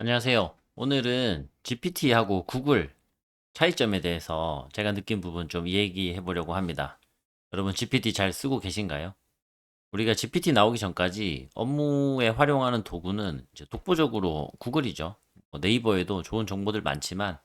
안녕하세요. 오늘은 GPT하고 구글 차이점에 대해서 제가 느낀 부분 좀 얘기해 보려고 합니다. 여러분 GPT 잘 쓰고 계신가요? 우리가 GPT 나오기 전까지 업무에 활용하는 도구는 이제 독보적으로 구글이죠. 네이버에도 좋은 정보들 많지만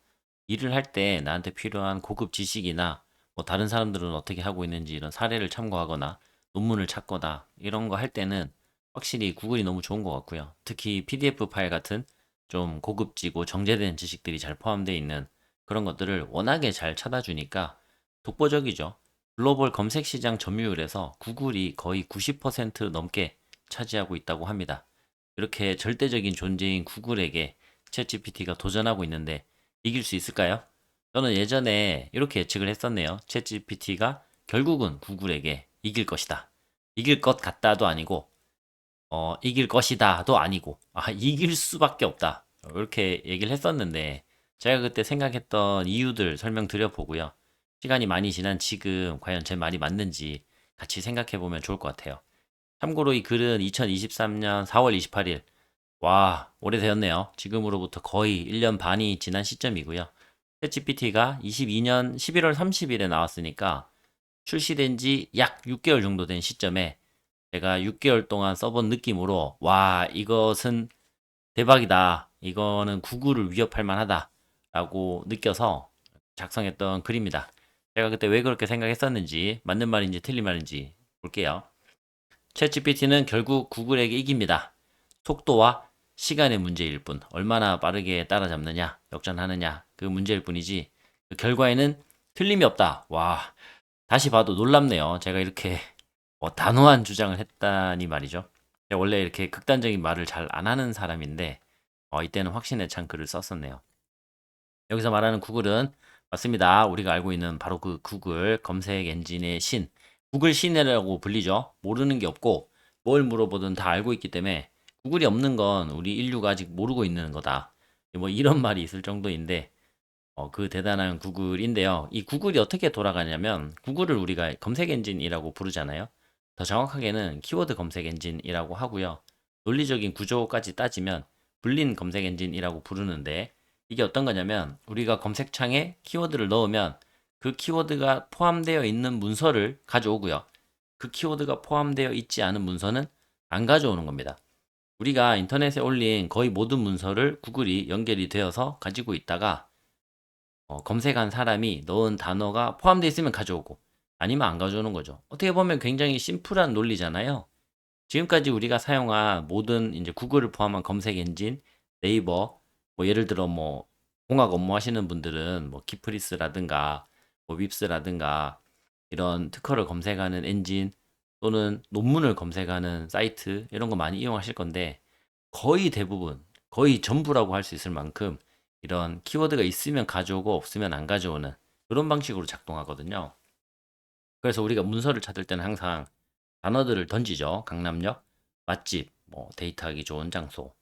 일을 할 때 나한테 필요한 고급 지식이나 다른 사람들은 어떻게 하고 있는지 이런 사례를 참고하거나 논문을 찾거나 이런 거 할 때는 확실히 구글이 너무 좋은 것 같고요. 특히 PDF 파일 같은 좀 고급지고 정제된 지식들이 잘 포함되어 있는 그런 것들을 워낙에 잘 찾아주니까 독보적이죠. 글로벌 검색 시장 점유율에서 구글이 거의 90% 넘게 차지하고 있다고 합니다. 이렇게 절대적인 존재인 구글에게 챗GPT가 도전하고 있는데 이길 수 있을까요? 저는 예전에 이렇게 예측을 했었네요. 챗GPT가 결국은 구글에게 이길 것이다. 이길 것 같다도 아니고, 이길 것이다도 아니고, 이길 수밖에 없다. 이렇게 얘기를 했었는데, 제가 그때 생각했던 이유들 설명드려 보고요. 시간이 많이 지난 지금 과연 제 말이 맞는지 같이 생각해 보면 좋을 것 같아요. 참고로 이 글은 2023년 4월 28일, 와, 오래되었네요. 지금으로부터 거의 1년 반이 지난 시점이고요. 챗GPT가 22년 11월 30일에 나왔으니까 출시된 지 약 6개월 정도 된 시점에 제가 6개월 동안 써본 느낌으로 와, 이것은 대박이다. 이거는 구글을 위협할 만하다. 라고 느껴서 작성했던 글입니다. 제가 그때 왜 그렇게 생각했었는지, 맞는 말인지 틀린 말인지 볼게요. 챗GPT는 결국 구글에게 이깁니다. 속도와 시간의 문제일 뿐, 얼마나 빠르게 따라잡느냐, 역전하느냐, 그 문제일 뿐이지, 그 결과에는 틀림이 없다. 와, 다시 봐도 놀랍네요. 제가 이렇게 단호한 주장을 했다니 말이죠. 제가 원래 이렇게 극단적인 말을 잘 안 하는 사람인데, 이때는 확신에 찬 글을 썼었네요. 여기서 말하는 구글은 맞습니다. 우리가 알고 있는 바로 그 구글 검색 엔진의 신, 구글 신이라고 불리죠. 모르는 게 없고 뭘 물어보든 다 알고 있기 때문에 구글이 없는 건 우리 인류가 아직 모르고 있는 거다. 뭐 이런 말이 있을 정도인데 그 대단한 구글인데요. 이 구글이 어떻게 돌아가냐면 구글을 우리가 검색 엔진이라고 부르잖아요. 더 정확하게는 키워드 검색 엔진이라고 하고요. 논리적인 구조까지 따지면 불린 검색 엔진이라고 부르는데 이게 어떤 거냐면 우리가 검색창에 키워드를 넣으면 그 키워드가 포함되어 있는 문서를 가져오고요. 그 키워드가 포함되어 있지 않은 문서는 안 가져오는 겁니다. 우리가 인터넷에 올린 거의 모든 문서를 구글이 연결이 되어서 가지고 있다가 검색한 사람이 넣은 단어가 포함되어 있으면 가져오고 아니면 안 가져오는 거죠. 어떻게 보면 굉장히 심플한 논리잖아요. 지금까지 우리가 사용한 모든 이제 구글을 포함한 검색 엔진, 네이버, 뭐 예를 들어 뭐 공학 업무 하시는 분들은 뭐 키프리스라든가 뭐 윕스라든가 이런 특허를 검색하는 엔진 또는 논문을 검색하는 사이트 이런 거 많이 이용하실 건데 거의 대부분, 거의 전부라고 할 수 있을 만큼 이런 키워드가 있으면 가져오고 없으면 안 가져오는 그런 방식으로 작동하거든요. 그래서 우리가 문서를 찾을 때는 항상 단어들을 던지죠. 강남역, 맛집, 뭐 데이트하기 좋은 장소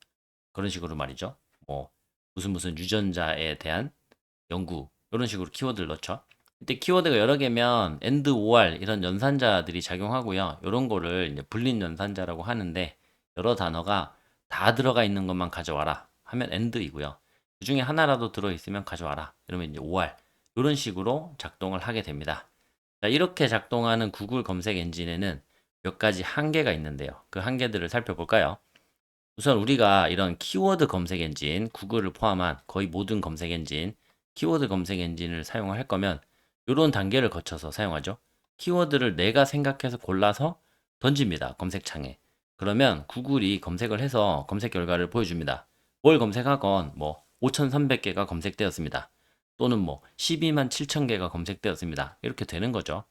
그런 식으로 말이죠. 뭐 무슨 유전자에 대한 연구 이런 식으로 키워드를 넣죠. 이때 키워드가 여러 개면 and, or 이런 연산자들이 작용하고요. 이런 거를 이제 불린 연산자라고 하는데 여러 단어가 다 들어가 있는 것만 가져와라 하면 and이고요. 그 중에 하나라도 들어있으면 가져와라. 이러면 이제 or 이런 식으로 작동을 하게 됩니다. 자, 이렇게 작동하는 구글 검색 엔진에는 몇 가지 한계가 있는데요. 그 한계들을 살펴볼까요? 우선 우리가 이런 키워드 검색 엔진, 구글을 포함한 거의 모든 검색 엔진, 키워드 검색 엔진을 사용할 거면 이런 단계를 거쳐서 사용하죠. 키워드를 내가 생각해서 골라서 던집니다. 검색창에. 그러면 구글이 검색을 해서 검색 결과를 보여줍니다. 뭘 검색하건 뭐 5,300개가 검색되었습니다. 또는 뭐 12만 7천 개가 검색되었습니다. 이렇게 되는 거죠.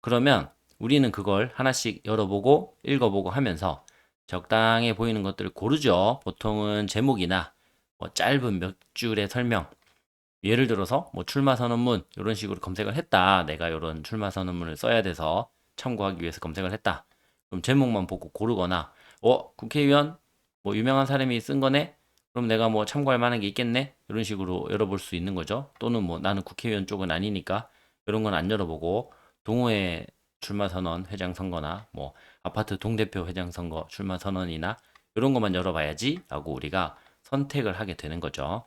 그러면 우리는 그걸 하나씩 열어보고 읽어보고 하면서 적당해 보이는 것들을 고르죠. 보통은 제목이나 뭐 짧은 몇 줄의 설명. 예를 들어서 뭐 출마 선언문 이런 식으로 검색을 했다. 내가 이런 출마 선언문을 써야 돼서 참고하기 위해서 검색을 했다. 그럼 제목만 보고 고르거나 국회의원 뭐 유명한 사람이 쓴 거네. 그럼 내가 뭐 참고할 만한 게 있겠네. 이런 식으로 열어볼 수 있는 거죠. 또는 뭐 나는 국회의원 쪽은 아니니까 이런 건 안 열어보고 동호회 출마 선언 회장 선거나 뭐 아파트 동대표 회장 선거 출마 선언이나 이런 것만 열어봐야지 라고 우리가 선택을 하게 되는 거죠.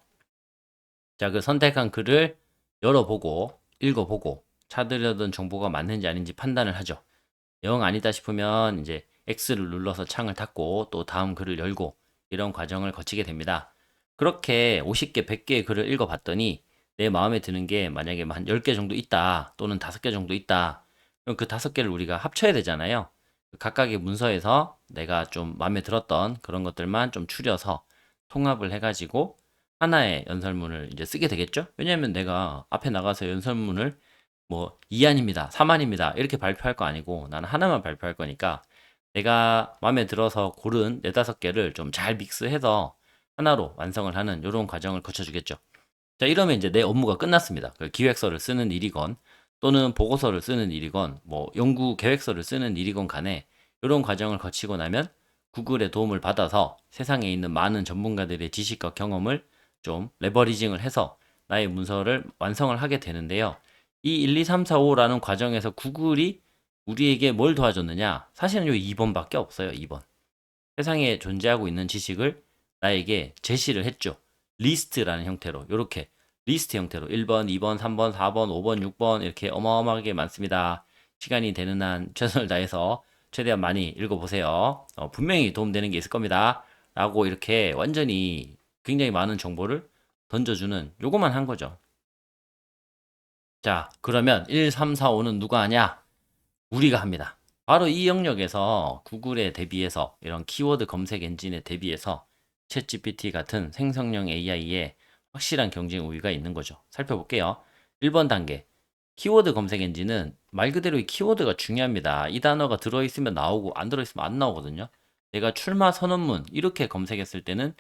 자, 그 선택한 글을 열어보고 읽어보고 찾으려던 정보가 맞는지 아닌지 판단을 하죠. 영 아니다 싶으면 이제 X를 눌러서 창을 닫고 또 다음 글을 열고 이런 과정을 거치게 됩니다. 그렇게 50개, 100개의 글을 읽어봤더니 내 마음에 드는 게 만약에 한 10개 정도 있다 또는 5개 정도 있다. 그럼 그 5개를 우리가 합쳐야 되잖아요. 각각의 문서에서 내가 좀 마음에 들었던 그런 것들만 좀 추려서 통합을 해가지고 하나의 연설문을 이제 쓰게 되겠죠? 왜냐하면 내가 앞에 나가서 연설문을 뭐 2안입니다, 3안입니다 이렇게 발표할 거 아니고 나는 하나만 발표할 거니까 내가 마음에 들어서 고른 4-5개를 좀 잘 믹스해서 하나로 완성을 하는 이런 과정을 거쳐주겠죠. 자, 이러면 이제 내 업무가 끝났습니다. 그 기획서를 쓰는 일이건 또는 보고서를 쓰는 일이건 뭐 연구 계획서를 쓰는 일이건 간에 이런 과정을 거치고 나면 구글의 도움을 받아서 세상에 있는 많은 전문가들의 지식과 경험을 좀 레버리징을 해서 나의 문서를 완성을 하게 되는데요. 이 1, 2, 3, 4, 5라는 과정에서 구글이 우리에게 뭘 도와줬느냐? 사실은 요 2번밖에 없어요. 2번. 세상에 존재하고 있는 지식을 나에게 제시를 했죠. 리스트라는 형태로 이렇게 리스트 형태로 1번, 2번, 3번, 4번, 5번, 6번 이렇게 어마어마하게 많습니다. 시간이 되는 한 최선을 다해서 최대한 많이 읽어보세요. 분명히 도움되는 게 있을 겁니다. 라고 이렇게 완전히 굉장히 많은 정보를 던져주는 요거만 한 거죠. 자, 그러면 1, 3, 4, 5는 누가 하냐? 우리가 합니다. 바로 이 영역에서 구글에 대비해서 이런 키워드 검색 엔진에 대비해서 챗GPT 같은 생성형 AI에 확실한 경쟁 우위가 있는 거죠. 살펴볼게요. 1번 단계. 키워드 검색 엔진은 말 그대로 이 키워드가 중요합니다. 이 단어가 들어있으면 나오고 안 들어있으면 안 나오거든요. 내가 출마 선언문 이렇게 검색했을 때는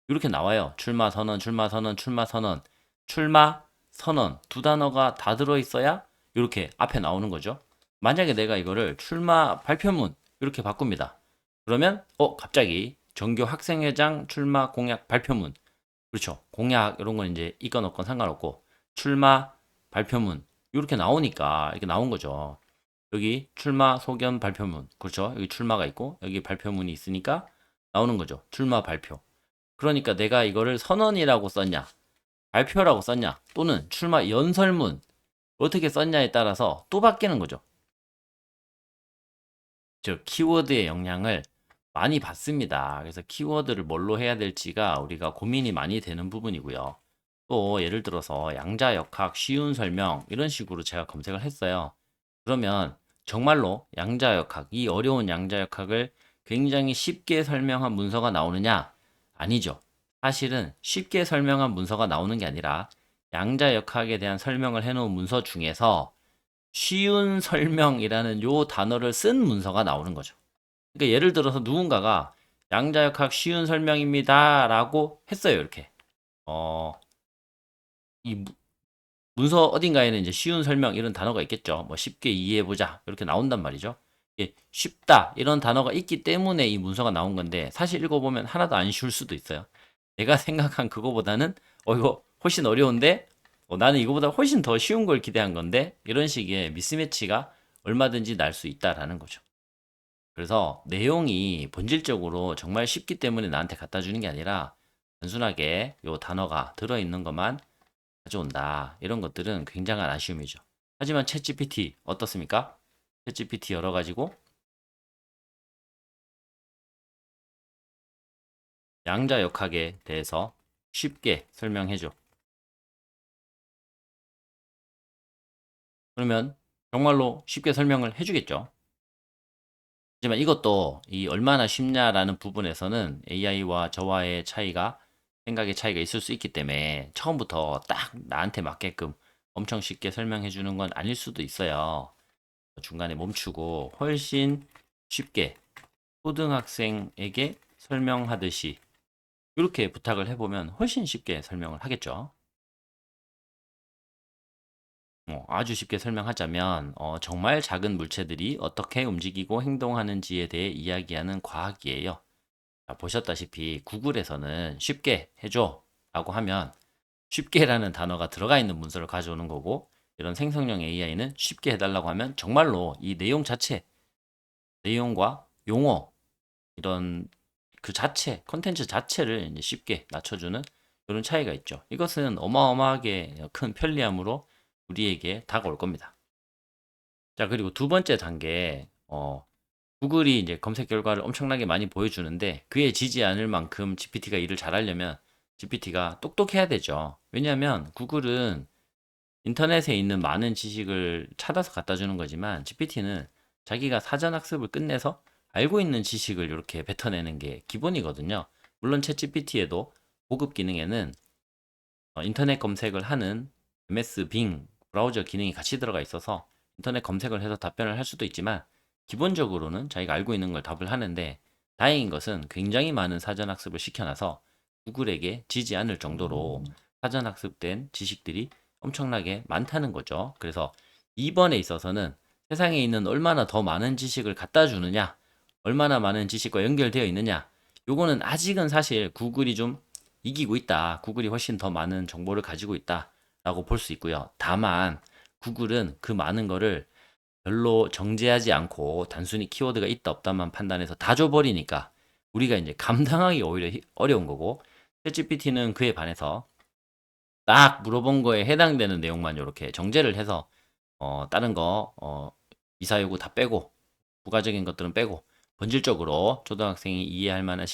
이렇게 나와요. 출마 선언, 출마 선언, 출마 선언, 출마 선언 두 단어가 다 들어있어야 이렇게 앞에 나오는 거죠. 만약에 내가 이거를 출마 발표문 이렇게 바꿉니다. 그러면 갑자기 전교 학생회장 출마 공약 발표문, 그렇죠. 공약 이런 건 이제 있건 없건 상관없고 출마 발표문 이렇게 나오니까 이렇게 나온 거죠. 여기 출마 소견 발표문, 그렇죠. 여기 출마가 있고 여기 발표문이 있으니까 나오는 거죠. 출마 발표. 그러니까 내가 이거를 선언이라고 썼냐 발표라고 썼냐 또는 출마 연설문 어떻게 썼냐에 따라서 또 바뀌는 거죠. 즉 키워드의 영향을 많이 받습니다. 그래서 키워드를 뭘로 해야 될지가 우리가 고민이 많이 되는 부분이고요. 또 예를 들어서 양자역학 쉬운 설명 이런 식으로 제가 검색을 했어요. 그러면 정말로 양자역학, 이 어려운 양자역학을 굉장히 쉽게 설명한 문서가 나오느냐? 아니죠. 사실은 쉽게 설명한 문서가 나오는 게 아니라 양자역학에 대한 설명을 해놓은 문서 중에서 쉬운 설명이라는 요 단어를 쓴 문서가 나오는 거죠. 그러니까 예를 들어서 누군가가 양자역학 쉬운 설명입니다 라고 했어요. 이렇게 이 문서 어딘가에는 이제 쉬운 설명 이런 단어가 있겠죠. 뭐 쉽게 이해해보자 이렇게 나온단 말이죠. 쉽다 이런 단어가 있기 때문에 이 문서가 나온 건데 사실 읽어보면 하나도 안 쉬울 수도 있어요. 내가 생각한 그거보다는 이거 훨씬 어려운데 나는 이거보다 훨씬 더 쉬운 걸 기대한 건데 이런 식의 미스매치가 얼마든지 날 수 있다라는 거죠. 그래서 내용이 본질적으로 정말 쉽기 때문에 나한테 갖다 주는 게 아니라 단순하게 요 단어가 들어있는 것만 가져온다. 이런 것들은 굉장한 아쉬움이죠. 하지만 챗GPT 어떻습니까? 챗GPT 열어가지고 양자역학에 대해서 쉽게 설명해줘. 그러면 정말로 쉽게 설명을 해주겠죠. 하지만 이것도 이 얼마나 쉽냐라는 부분에서는 AI와 저와의 차이가 생각의 차이가 있을 수 있기 때문에 처음부터 딱 나한테 맞게끔 엄청 쉽게 설명해 주는 건 아닐 수도 있어요. 중간에 멈추고 훨씬 쉽게 초등학생에게 설명하듯이 이렇게 부탁을 해보면 훨씬 쉽게 설명을 하겠죠. 아주 쉽게 설명하자면 정말 작은 물체들이 어떻게 움직이고 행동하는지에 대해 이야기하는 과학이에요. 자, 보셨다시피 구글에서는 쉽게 해줘 라고 하면 쉽게라는 단어가 들어가 있는 문서를 가져오는 거고 이런 생성형 AI는 쉽게 해달라고 하면 정말로 이 내용 자체, 내용과 용어 이런 그 자체, 컨텐츠 자체를 이제 쉽게 낮춰주는 이런 차이가 있죠. 이것은 어마어마하게 큰 편리함으로 우리에게 다가올 겁니다. 자, 그리고 두 번째 단계, 구글이 이제 검색 결과를 엄청나게 많이 보여주는데 그에 지지 않을 만큼 GPT가 일을 잘하려면 GPT가 똑똑해야 되죠. 왜냐하면 구글은 인터넷에 있는 많은 지식을 찾아서 갖다 주는 거지만 GPT는 자기가 사전 학습을 끝내서 알고 있는 지식을 이렇게 뱉어내는 게 기본이거든요. 물론 챗 GPT에도 고급 기능에는 인터넷 검색을 하는 MS 빙 브라우저 기능이 같이 들어가 있어서 인터넷 검색을 해서 답변을 할 수도 있지만 기본적으로는 자기가 알고 있는 걸 답을 하는데 다행인 것은 굉장히 많은 사전 학습을 시켜놔서 구글에게 지지 않을 정도로 사전 학습된 지식들이 엄청나게 많다는 거죠. 그래서 이번에 있어서는 세상에 있는 얼마나 더 많은 지식을 갖다 주느냐, 얼마나 많은 지식과 연결되어 있느냐, 요거는 아직은 사실 구글이 좀 이기고 있다. 구글이 훨씬 더 많은 정보를 가지고 있다라고 볼 수 있고요. 다만 구글은 그 많은 거를 별로 정제하지 않고 단순히 키워드가 있다 없다만 판단해서 다 줘버리니까 우리가 이제 감당하기 오히려 어려운 거고 챗GPT는 그에 반해서 딱 물어본 거에 해당되는 내용만 이렇게 정제를 해서 다른 거 이사 요구 다 빼고 부가적인 것들은 빼고 본질적으로 초등학생이 이해할 만한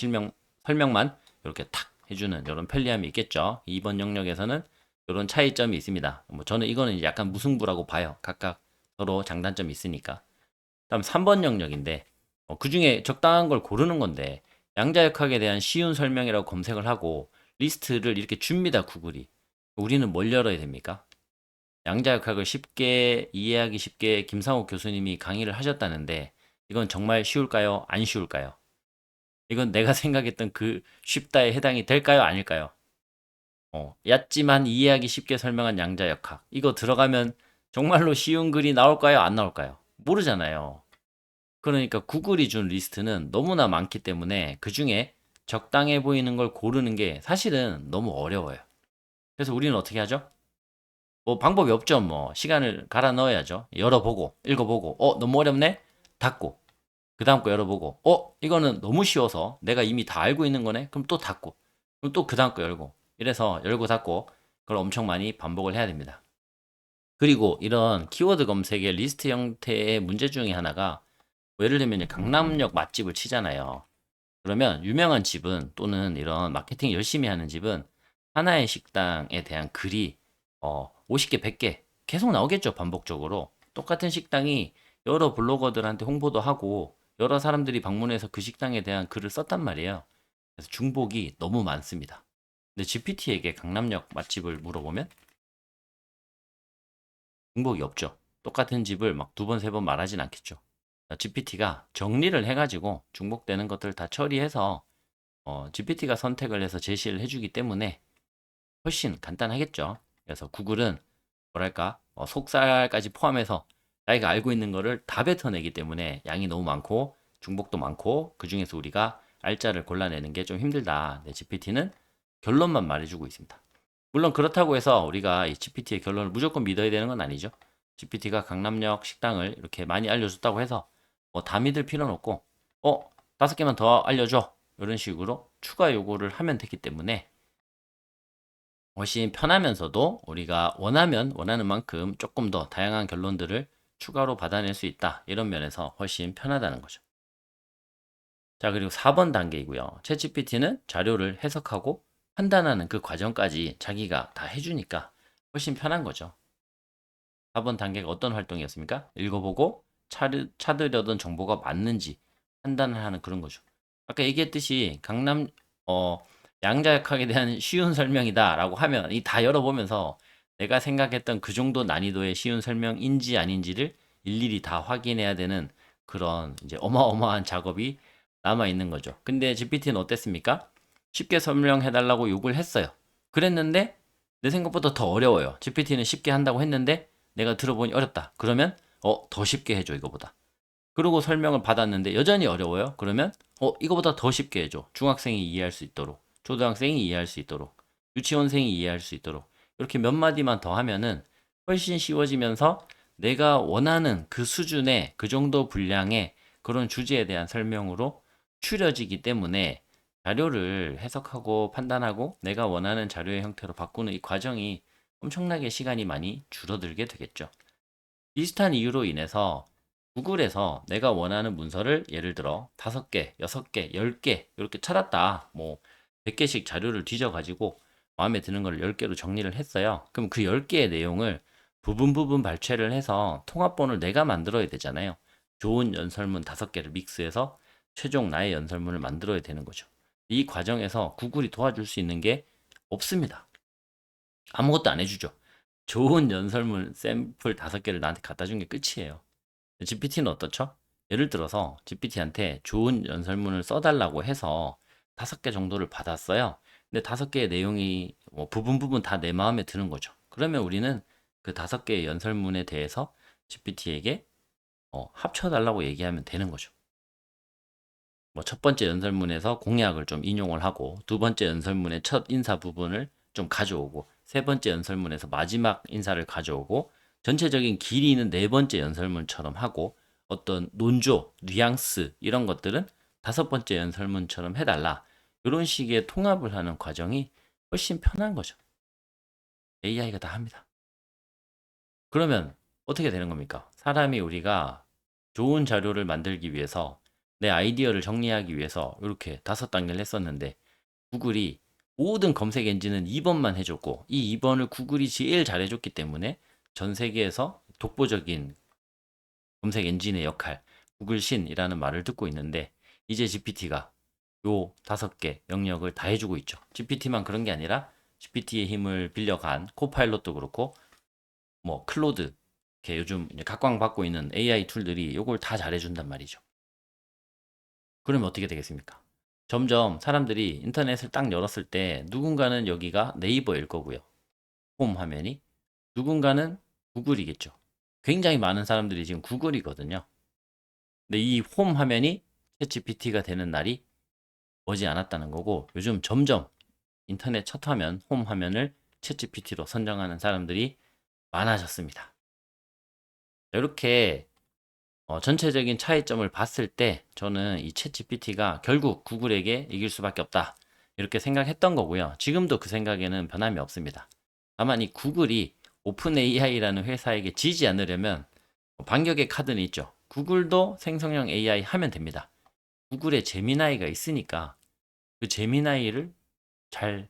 설명만 이렇게 탁 해주는 이런 편리함이 있겠죠. 2번 영역에서는 이런 차이점이 있습니다. 뭐 저는 이거는 이제 약간 무승부라고 봐요. 각각 서로 장단점이 있으니까. 다음 3번 영역인데 그 중에 적당한 걸 고르는 건데 양자역학에 대한 쉬운 설명이라고 검색을 하고 리스트를 이렇게 줍니다. 구글이. 우리는 뭘 열어야 됩니까? 양자역학을 쉽게 이해하기 쉽게 김상욱 교수님이 강의를 하셨다는데 이건 정말 쉬울까요? 안 쉬울까요? 이건 내가 생각했던 그 쉽다에 해당이 될까요? 아닐까요? 얕지만 이해하기 쉽게 설명한 양자역학. 이거 들어가면 정말로 쉬운 글이 나올까요? 안 나올까요? 모르잖아요. 그러니까 구글이 준 리스트는 너무나 많기 때문에 그 중에 적당해 보이는 걸 고르는 게 사실은 너무 어려워요. 그래서 우리는 어떻게 하죠? 뭐 방법이 없죠. 뭐 시간을 갈아 넣어야죠. 열어보고 읽어보고 너무 어렵네? 닫고 그 다음 거 열어보고 이거는 너무 쉬워서 내가 이미 다 알고 있는 거네? 그럼 또 닫고 그럼 또 그 다음 거 열고 이래서 열고 닫고 그걸 엄청 많이 반복을 해야 됩니다. 그리고 이런 키워드 검색의 리스트 형태의 문제 중에 하나가 뭐 예를 들면 이제 강남역 맛집을 치잖아요. 그러면 유명한 집은 또는 이런 마케팅 열심히 하는 집은 하나의 식당에 대한 글이 50개, 100개 계속 나오겠죠, 반복적으로. 똑같은 식당이 여러 블로거들한테 홍보도 하고 여러 사람들이 방문해서 그 식당에 대한 글을 썼단 말이에요. 그래서 중복이 너무 많습니다. 근데 GPT에게 강남역 맛집을 물어보면 중복이 없죠. 똑같은 집을 막 두 번, 세 번 말하진 않겠죠. GPT가 정리를 해가지고 중복되는 것들 다 처리해서 GPT가 선택을 해서 제시를 해주기 때문에 훨씬 간단하겠죠. 그래서 구글은 뭐랄까 속살까지 포함해서 자기가 알고 있는 거를 다 뱉어내기 때문에 양이 너무 많고 중복도 많고 그 중에서 우리가 알짜를 골라내는 게 좀 힘들다. 네, GPT는 결론만 말해주고 있습니다. 물론 그렇다고 해서 우리가 이 GPT의 결론을 무조건 믿어야 되는 건 아니죠. GPT가 강남역 식당을 이렇게 많이 알려줬다고 해서 뭐 다 믿을 필요는 없고 5개만 더 알려줘 이런 식으로 추가 요구를 하면 되기 때문에 훨씬 편하면서도 우리가 원하면 원하는 만큼 조금 더 다양한 결론들을 추가로 받아낼 수 있다. 이런 면에서 훨씬 편하다는 거죠. 자, 그리고 4번 단계이고요. 챗GPT는 자료를 해석하고 판단하는 그 과정까지 자기가 다 해주니까 훨씬 편한 거죠. 4번 단계가 어떤 활동이었습니까? 읽어보고 찾으려던 정보가 맞는지 판단을 하는 그런 거죠. 아까 얘기했듯이 어, 양자역학에 대한 쉬운 설명이다라고 하면 이 다 열어보면서 내가 생각했던 그 정도 난이도의 쉬운 설명인지 아닌지를 일일이 다 확인해야 되는 그런 이제 어마어마한 작업이 남아 있는 거죠. 근데 GPT는 어땠습니까? 쉽게 설명해달라고 요구를 했어요. 그랬는데 내 생각보다 더 어려워요. GPT는 쉽게 한다고 했는데 내가 들어보니 어렵다. 그러면 더 쉽게 해줘 이거보다. 그리고 설명을 받았는데 여전히 어려워요. 그러면 이거보다 더 쉽게 해줘. 중학생이 이해할 수 있도록, 초등학생이 이해할 수 있도록, 유치원생이 이해할 수 있도록 이렇게 몇 마디만 더 하면은 훨씬 쉬워지면서 내가 원하는 그 수준의 그 정도 분량의 그런 주제에 대한 설명으로 추려지기 때문에 자료를 해석하고 판단하고 내가 원하는 자료의 형태로 바꾸는 이 과정이 엄청나게 시간이 많이 줄어들게 되겠죠. 비슷한 이유로 인해서 구글에서 내가 원하는 문서를 예를 들어 5개, 6개, 10개 이렇게 찾았다. 뭐 100개씩 자료를 뒤져 가지고 마음에 드는 걸 10개로 정리를 했어요. 그럼 그 10개의 내용을 부분 발췌를 해서 통합본을 내가 만들어야 되잖아요. 좋은 연설문 5개를 믹스해서 최종 나의 연설문을 만들어야 되는 거죠. 이 과정에서 구글이 도와줄 수 있는 게 없습니다. 아무것도 안 해주죠. 좋은 연설문 샘플 5개를 나한테 갖다 준 게 끝이에요. GPT는 어떻죠? 예를 들어서 GPT한테 좋은 연설문을 써달라고 해서 5개 정도를 받았어요. 근데 5개의 내용이 뭐 부분 다 내 마음에 드는 거죠. 그러면 우리는 그 5개의 연설문에 대해서 GPT에게 합쳐달라고 얘기하면 되는 거죠. 뭐 첫 번째 연설문에서 공약을 좀 인용을 하고, 두 번째 연설문의 첫 인사 부분을 좀 가져오고, 세 번째 연설문에서 마지막 인사를 가져오고, 전체적인 길이는 네 번째 연설문처럼 하고, 어떤 논조, 뉘앙스 이런 것들은 다섯 번째 연설문처럼 해달라. 이런 식의 통합을 하는 과정이 훨씬 편한 거죠. AI가 다 합니다. 그러면 어떻게 되는 겁니까? 사람이 우리가 좋은 자료를 만들기 위해서 내 아이디어를 정리하기 위해서 이렇게 5단계를 했었는데 구글이 모든 검색 엔진은 2번만 해줬고 이 2번을 구글이 제일 잘해줬기 때문에 전 세계에서 독보적인 검색 엔진의 역할, 구글신이라는 말을 듣고 있는데 이제 GPT가 요 5개 영역을 다 해주고 있죠. GPT만 그런 게 아니라 GPT의 힘을 빌려간 코파일럿도 그렇고 뭐 클로드 이렇게 요즘 각광받고 있는 AI 툴들이 요걸 다 잘해준단 말이죠. 그러면 어떻게 되겠습니까? 점점 사람들이 인터넷을 딱 열었을 때 누군가는 여기가 네이버일 거고요. 홈 화면이 누군가는 구글이겠죠. 굉장히 많은 사람들이 지금 구글이거든요. 근데 이 홈 화면이 챗GPT가 되는 날이 머지 않았다는 거고 요즘 점점 인터넷 첫 화면 홈 화면을 챗GPT로 선정하는 사람들이 많아졌습니다. 이렇게 전체적인 차이점을 봤을 때 저는 이 챗 GPT가 결국 구글에게 이길 수밖에 없다. 이렇게 생각했던 거고요. 지금도 그 생각에는 변함이 없습니다. 다만 이 구글이 오픈 AI라는 회사에게 지지 않으려면 반격의 카드는 있죠. 구글도 생성형 AI 하면 됩니다. 구글에 제미나이가 있으니까 그 제미나이를 잘,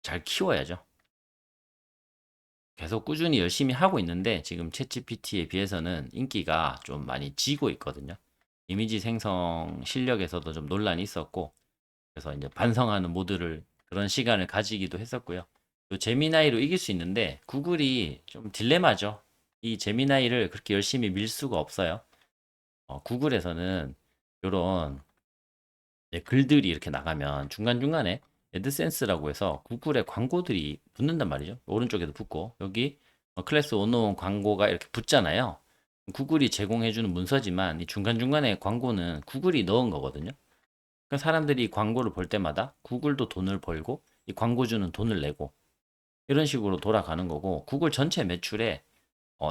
잘 키워야죠. 계속 꾸준히 열심히 하고 있는데 지금 챗GPT에 비해서는 인기가 좀 많이 지고 있거든요. 이미지 생성 실력에서도 좀 논란이 있었고 그래서 이제 반성하는 모드를 그런 시간을 가지기도 했었고요. 또 제미나이로 이길 수 있는데 구글이 좀 딜레마죠. 이 제미나이를 그렇게 열심히 밀 수가 없어요. 구글에서는 이런 글들이 이렇게 나가면 중간중간에 애드센스라고 해서 구글의 광고들이 붙는단 말이죠. 오른쪽에도 붙고 여기 클래스 101 광고가 이렇게 붙잖아요. 구글이 제공해주는 문서지만 이 중간중간에 광고는 구글이 넣은 거거든요. 그러니까 사람들이 광고를 볼 때마다 구글도 돈을 벌고 이 광고주는 돈을 내고 이런 식으로 돌아가는 거고 구글 전체 매출의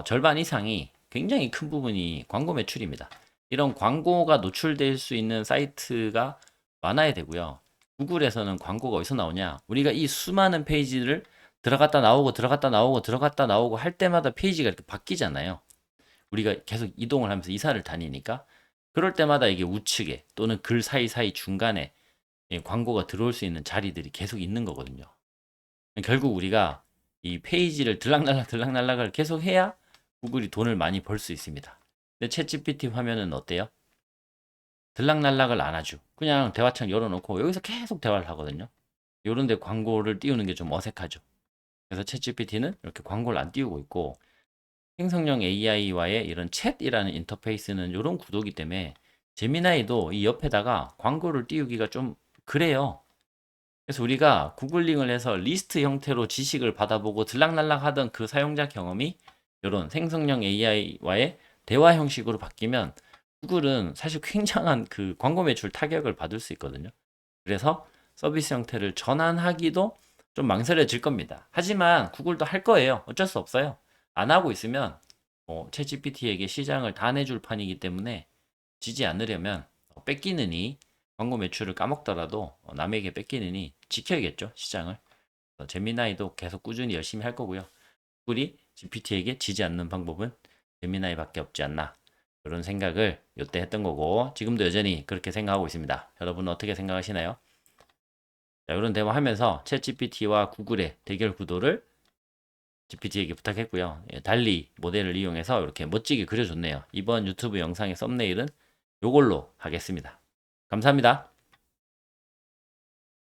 절반 이상이 굉장히 큰 부분이 광고 매출입니다. 이런 광고가 노출될 수 있는 사이트가 많아야 되고요. 구글에서는 광고가 어디서 나오냐? 우리가 이 수많은 페이지를 들어갔다 나오고 들어갔다 나오고 들어갔다 나오고 할 때마다 페이지가 이렇게 바뀌잖아요. 우리가 계속 이동을 하면서 이사를 다니니까 그럴 때마다 이게 우측에 또는 글 사이사이 중간에 광고가 들어올 수 있는 자리들이 계속 있는 거거든요. 결국 우리가 이 페이지를 들락날락을 계속 해야 구글이 돈을 많이 벌 수 있습니다. 근데 챗 GPT 화면은 어때요? 들락날락을 안 하죠. 그냥 대화창 열어놓고 여기서 계속 대화를 하거든요. 요런 데 광고를 띄우는 게 좀 어색하죠. 그래서 챗 GPT는 이렇게 광고를 안 띄우고 있고 생성형 AI와의 이런 챗이라는 인터페이스는 이런 구도기 때문에 제미나이도 이 옆에다가 광고를 띄우기가 좀 그래요. 그래서 우리가 구글링을 해서 리스트 형태로 지식을 받아보고 들락날락 하던 그 사용자 경험이 이런 생성형 AI와의 대화 형식으로 바뀌면 구글은 사실 굉장한 그 광고 매출 타격을 받을 수 있거든요. 그래서 서비스 형태를 전환하기도 좀 망설여질 겁니다. 하지만 구글도 할 거예요. 어쩔 수 없어요. 안 하고 있으면 챗GPT에게 시장을 다 내줄 판이기 때문에 지지 않으려면 뺏기느니 광고 매출을 까먹더라도 남에게 뺏기느니 지켜야겠죠, 시장을. 제미나이도 계속 꾸준히 열심히 할 거고요. 구글이 GPT에게 지지 않는 방법은 제미나이밖에 없지 않나. 그런 생각을 요때 했던 거고 지금도 여전히 그렇게 생각하고 있습니다. 여러분은 어떻게 생각하시나요? 자, 이런 대화하면서 챗GPT와 구글의 대결 구도를 GPT에게 부탁했고요. 예, 달리 모델을 이용해서 이렇게 멋지게 그려줬네요. 이번 유튜브 영상의 썸네일은 요걸로 하겠습니다. 감사합니다.